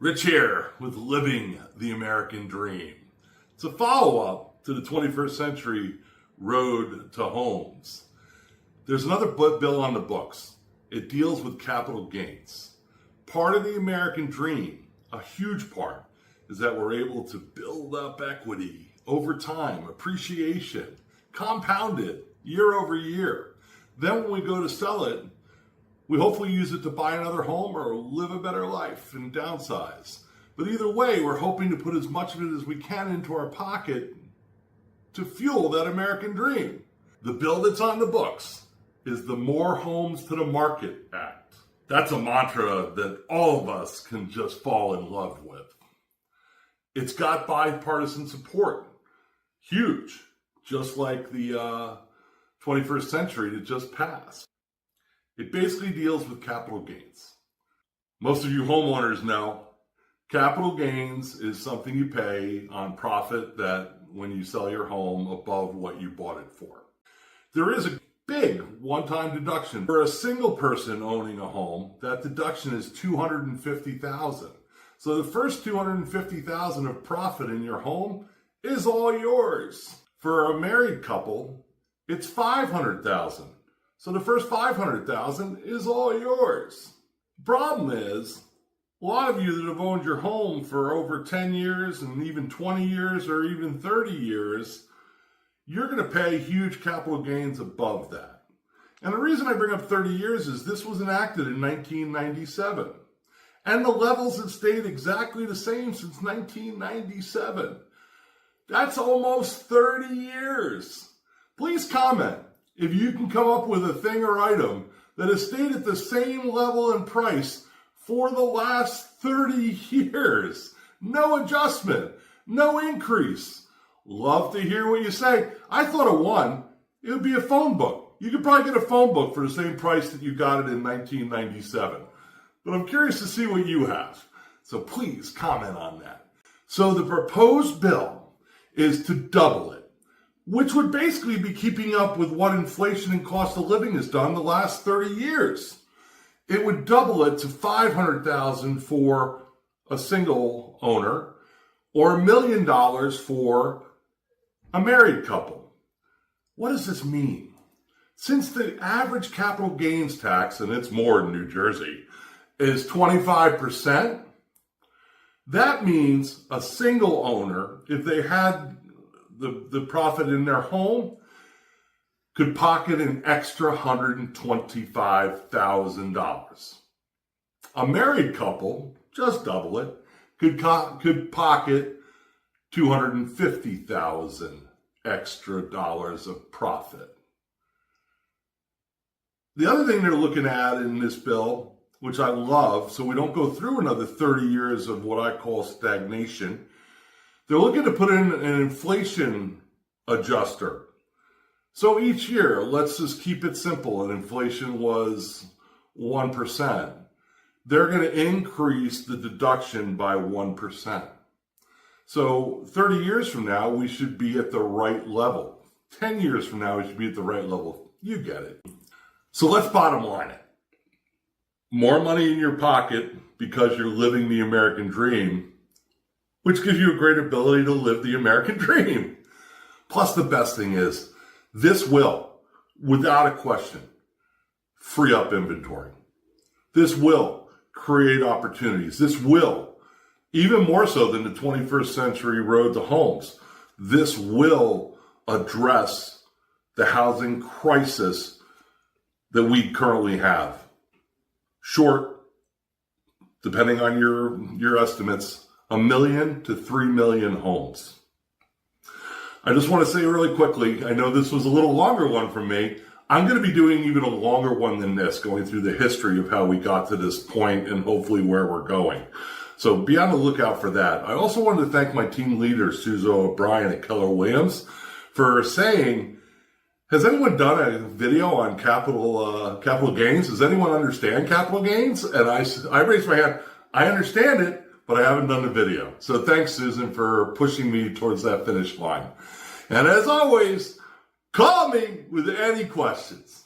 Rich here with Living the American Dream. It's a follow-up to the 21st Century Road to Homes. There's another bill on the books. It deals with capital gains. Part of the American dream, a huge part, is that we're able to build up equity over time, appreciation, compounded year over year. Then when we go to sell it, we hopefully use it to buy another home or live a better life and downsize. But either way, we're hoping to put as much of it as we can into our pocket to fuel that American dream. The bill that's on the books is the More Homes to the Market Act. That's a mantra that all of us can just fall in love with. It's got bipartisan support. Huge. Just like the 21st century that just passed. It basically deals with capital gains. Most of you homeowners know capital gains is something you pay on profit that when you sell your home above what you bought it for. There is a big one-time deduction. For a single person owning a home, that deduction is $250,000. So the first $250,000 of profit in your home is all yours. For a married couple, it's $500,000. So the first $500,000 is all yours. The problem is, a lot of you that have owned your home for over 10 years and even 20 years or even 30 years, you're going to pay huge capital gains above that. And the reason I bring up 30 years is this was enacted in 1997. And the levels have stayed exactly the same since 1997. That's almost 30 years. Please comment if you can come up with a thing or item that has stayed at the same level and price for the last 30 years. No adjustment, no increase. Love to hear what you say. I thought of one. It would be a phone book. You could probably get a phone book for the same price that you got it in 1997. But I'm curious to see what you have. So please comment on that. So the proposed bill is to double it, which would basically be keeping up with what inflation and cost of living has done the last 30 years. It would double it to $500,000 for a single owner or $1 million for a married couple. What does this mean? Since the average capital gains tax, and it's more in New Jersey, is 25%, that means a single owner, if they had the profit in their home, could pocket an extra $125,000. A married couple, just double it, could pocket $250,000 extra dollars of profit. The other thing they're looking at in this bill, which I love, so we don't go through another 30 years of what I call stagnation, they're looking to put in an inflation adjuster. So each year, let's just keep it simple, and inflation was 1%. They're going to increase the deduction by 1%. So 30 years from now, we should be at the right level. 10 years from now, we should be at the right level. You get it. So let's bottom line it. More money in your pocket because you're living the American dream, which gives you a great ability to live the American dream. Plus, the best thing is, this will, without a question, free up inventory. This will create opportunities. This will, even more so than the 21st century road to homes, this will address the housing crisis that we currently have. Short, depending on your estimates, 1 million to 3 million homes. I just want to say really quickly, I know this was a little longer one from me. I'm going to be doing even a longer one than this, going through the history of how we got to this point and hopefully where we're going. So be on the lookout for that. I also wanted to thank my team leader, Susan O'Brien at Keller Williams, for saying, has anyone done a video on capital gains? Does anyone understand capital gains? And I raised my hand. I understand it, but I haven't done the video. So thanks, Susan, for pushing me towards that finish line. And as always, call me with any questions.